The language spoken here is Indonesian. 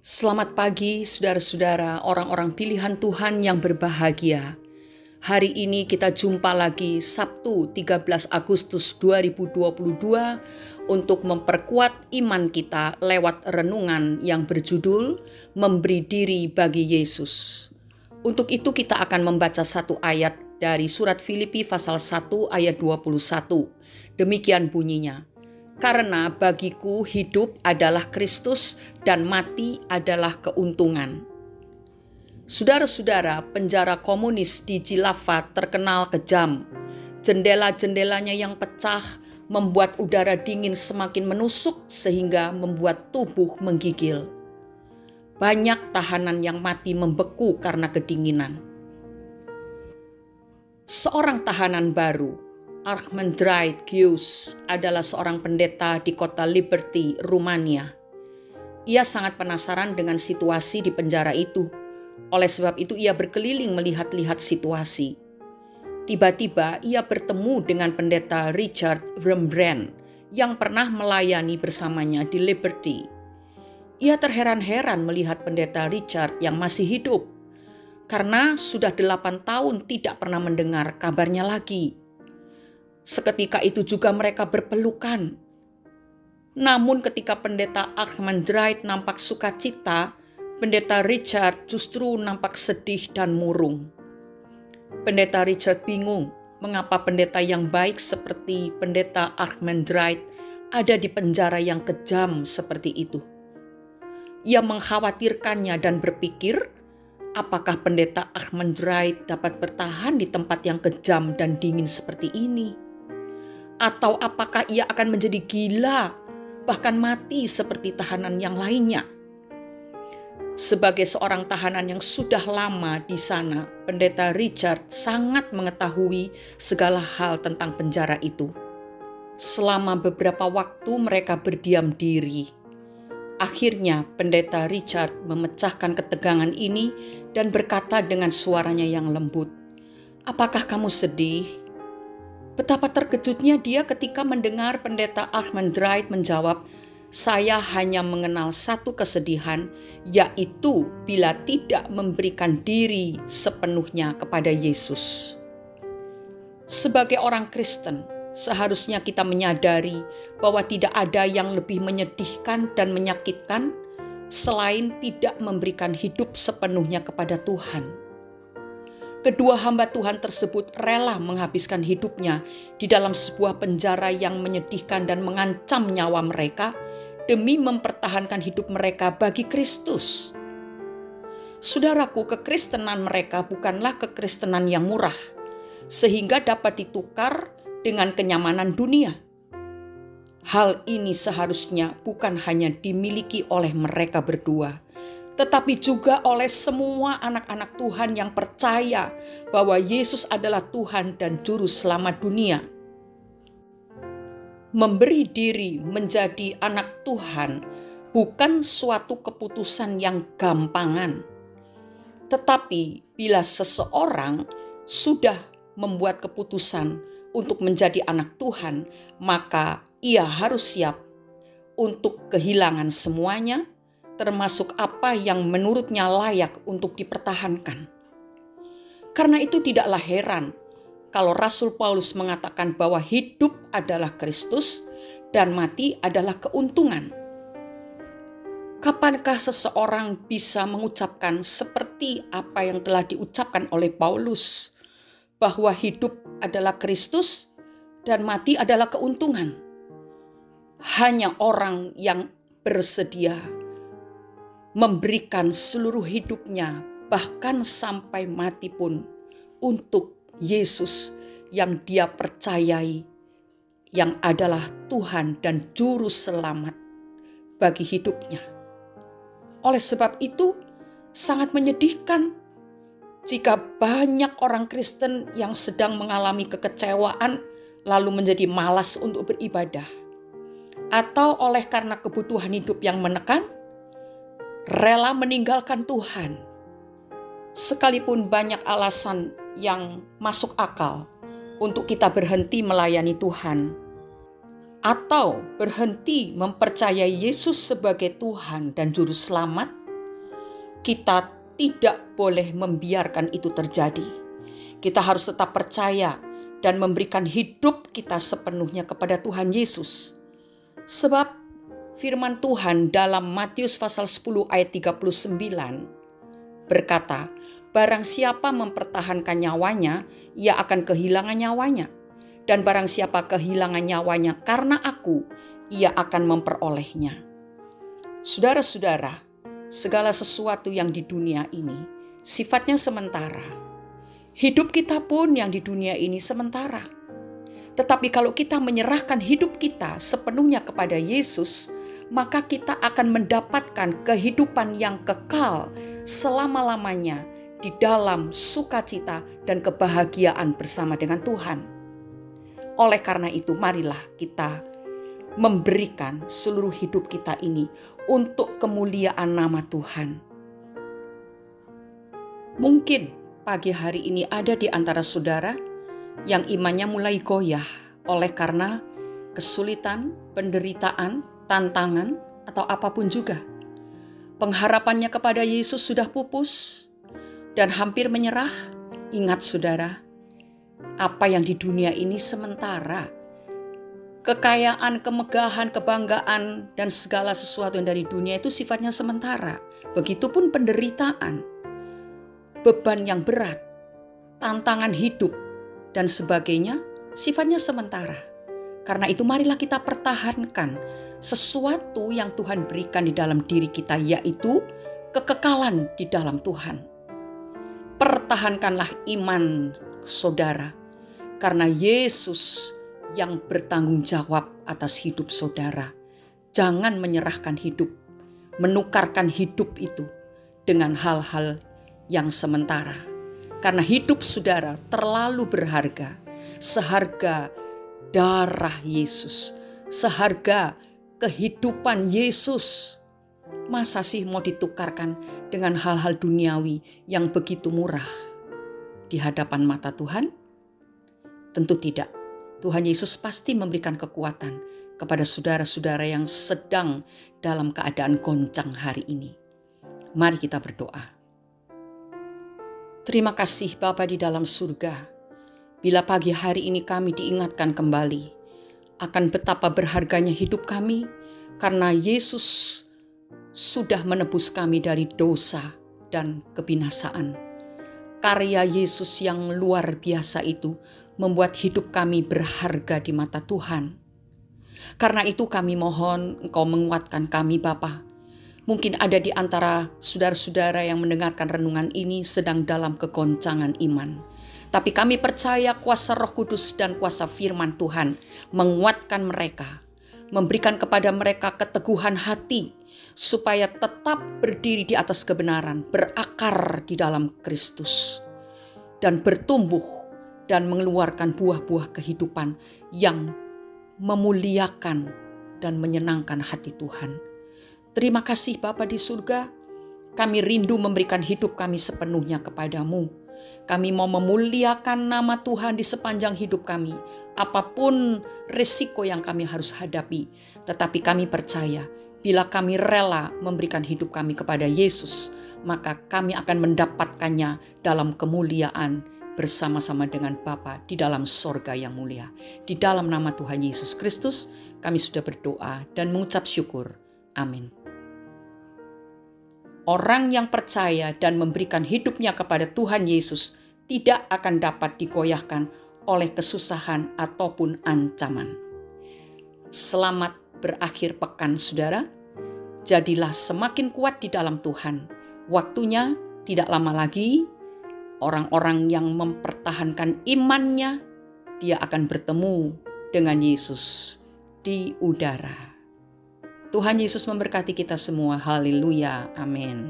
Selamat pagi saudara-saudara, orang-orang pilihan Tuhan yang berbahagia. Hari ini kita jumpa lagi Sabtu 13 Agustus 2022 untuk memperkuat iman kita lewat renungan yang berjudul Memberi Diri bagi Yesus. Untuk itu kita akan membaca satu ayat dari surat Filipi pasal 1 ayat 21. Demikian bunyinya. Karena bagiku hidup adalah Kristus dan mati adalah keuntungan. Saudara-saudara, penjara komunis di Jilava terkenal kejam. Jendela-jendelanya yang pecah membuat udara dingin semakin menusuk sehingga membuat tubuh menggigil. Banyak tahanan yang mati membeku karena kedinginan. Seorang tahanan baru, Archimandrite Geuss, adalah seorang pendeta di kota Liberty, Rumania. Ia sangat penasaran dengan situasi di penjara itu. Oleh sebab itu ia berkeliling melihat-lihat situasi. Tiba-tiba ia bertemu dengan pendeta Richard Wurmbrand yang pernah melayani bersamanya di Liberty. Ia terheran-heran melihat pendeta Richard yang masih hidup, karena sudah 8 tahun tidak pernah mendengar kabarnya lagi. Seketika itu juga mereka berpelukan. Namun ketika pendeta Archimandrite nampak sukacita, pendeta Richard justru nampak sedih dan murung. Pendeta Richard bingung mengapa pendeta yang baik seperti pendeta Archimandrite ada di penjara yang kejam seperti itu. Ia mengkhawatirkannya dan berpikir, apakah pendeta Archimandrite dapat bertahan di tempat yang kejam dan dingin seperti ini? Atau apakah ia akan menjadi gila, bahkan mati seperti tahanan yang lainnya? Sebagai seorang tahanan yang sudah lama di sana, pendeta Richard sangat mengetahui segala hal tentang penjara itu. Selama beberapa waktu mereka berdiam diri. Akhirnya pendeta Richard memecahkan ketegangan ini dan berkata dengan suaranya yang lembut, "Apakah kamu sedih?" Betapa terkejutnya dia ketika mendengar pendeta Archimandrite menjawab, "Saya hanya mengenal satu kesedihan, yaitu bila tidak memberikan diri sepenuhnya kepada Yesus." Sebagai orang Kristen, seharusnya kita menyadari bahwa tidak ada yang lebih menyedihkan dan menyakitkan selain tidak memberikan hidup sepenuhnya kepada Tuhan. Kedua hamba Tuhan tersebut rela menghabiskan hidupnya di dalam sebuah penjara yang menyedihkan dan mengancam nyawa mereka demi mempertahankan hidup mereka bagi Kristus. Saudaraku, kekristenan mereka bukanlah kekristenan yang murah, sehingga dapat ditukar dengan kenyamanan dunia. Hal ini seharusnya bukan hanya dimiliki oleh mereka berdua, tetapi juga oleh semua anak-anak Tuhan yang percaya bahwa Yesus adalah Tuhan dan Juru Selamat dunia. Memberi diri menjadi anak Tuhan bukan suatu keputusan yang gampangan. Tetapi bila seseorang sudah membuat keputusan untuk menjadi anak Tuhan, maka ia harus siap untuk kehilangan semuanya, termasuk apa yang menurutnya layak untuk dipertahankan. Karena itu tidaklah heran kalau Rasul Paulus mengatakan bahwa hidup adalah Kristus dan mati adalah keuntungan. Kapankah seseorang bisa mengucapkan seperti apa yang telah diucapkan oleh Paulus, bahwa hidup adalah Kristus dan mati adalah keuntungan? Hanya orang yang bersedia memberikan seluruh hidupnya, bahkan sampai mati pun, untuk Yesus yang dia percayai, yang adalah Tuhan dan Juru Selamat bagi hidupnya. Oleh sebab itu, sangat menyedihkan jika banyak orang Kristen yang sedang mengalami kekecewaan lalu menjadi malas untuk beribadah, atau oleh karena kebutuhan hidup yang menekan, rela meninggalkan Tuhan. Sekalipun banyak alasan yang masuk akal untuk kita berhenti melayani Tuhan, atau berhenti mempercayai Yesus sebagai Tuhan dan Juru Selamat, Kita tidak boleh membiarkan itu terjadi. Kita harus tetap percaya dan memberikan hidup kita sepenuhnya kepada Tuhan Yesus. Sebab firman Tuhan dalam Matius pasal 10 ayat 39 berkata, barang siapa mempertahankan nyawanya, ia akan kehilangan nyawanya. Dan barang siapa kehilangan nyawanya karena aku, ia akan memperolehnya. Saudara-saudara, segala sesuatu yang di dunia ini sifatnya sementara. Hidup kita pun yang di dunia ini sementara. Tetapi kalau kita menyerahkan hidup kita sepenuhnya kepada Yesus, maka kita akan mendapatkan kehidupan yang kekal selama-lamanya di dalam sukacita dan kebahagiaan bersama dengan Tuhan. Oleh karena itu, marilah kita memberikan seluruh hidup kita ini untuk kemuliaan nama Tuhan. Mungkin pagi hari ini ada di antara saudara yang imannya mulai goyah oleh karena kesulitan, penderitaan, tantangan, atau apapun juga. Pengharapannya kepada Yesus sudah pupus dan hampir menyerah. Ingat saudara, apa yang di dunia ini sementara. Kekayaan, kemegahan, kebanggaan, dan segala sesuatu yang dari dunia itu sifatnya sementara. Begitupun penderitaan, beban yang berat, tantangan hidup, dan sebagainya sifatnya sementara. Karena itu marilah kita pertahankan sesuatu yang Tuhan berikan di dalam diri kita, yaitu kekekalan di dalam Tuhan. Pertahankanlah iman saudara, karena Yesus yang bertanggung jawab atas hidup saudara. Jangan menyerahkan hidup, menukarkan hidup itu dengan hal-hal yang sementara. Karena hidup saudara terlalu berharga, seharga darah Yesus, seharga kehidupan Yesus. Masa sih mau ditukarkan dengan hal-hal duniawi yang begitu murah di hadapan mata Tuhan? Tentu tidak. Tuhan Yesus pasti memberikan kekuatan kepada saudara-saudara yang sedang dalam keadaan goncang hari ini. Mari kita berdoa. Terima kasih Bapa di dalam surga, bila pagi hari ini kami diingatkan kembali akan betapa berharganya hidup kami, karena Yesus sudah menebus kami dari dosa dan kebinasaan. Karya Yesus yang luar biasa itu membuat hidup kami berharga di mata Tuhan. Karena itu kami mohon Engkau menguatkan kami Bapa. Mungkin ada di antara saudara-saudara yang mendengarkan renungan ini sedang dalam kegoncangan iman. Tapi kami percaya kuasa Roh Kudus dan kuasa firman Tuhan menguatkan mereka, memberikan kepada mereka keteguhan hati, supaya tetap berdiri di atas kebenaran, berakar di dalam Kristus, dan bertumbuh dan mengeluarkan buah-buah kehidupan yang memuliakan dan menyenangkan hati Tuhan. Terima kasih Bapa di surga, kami rindu memberikan hidup kami sepenuhnya kepadamu. Kami mau memuliakan nama Tuhan di sepanjang hidup kami, apapun risiko yang kami harus hadapi. Tetapi kami percaya, bila kami rela memberikan hidup kami kepada Yesus, maka kami akan mendapatkannya dalam kemuliaan bersama-sama dengan Bapa di dalam sorga yang mulia. Di dalam nama Tuhan Yesus Kristus, kami sudah berdoa dan mengucap syukur. Amin. Orang yang percaya dan memberikan hidupnya kepada Tuhan Yesus tidak akan dapat digoyahkan oleh kesusahan ataupun ancaman. Selamat berakhir pekan saudara. Jadilah semakin kuat di dalam Tuhan. Waktunya tidak lama lagi, orang-orang yang mempertahankan imannya, dia akan bertemu dengan Yesus di udara. Tuhan Yesus memberkati kita semua. Haleluya. Amin.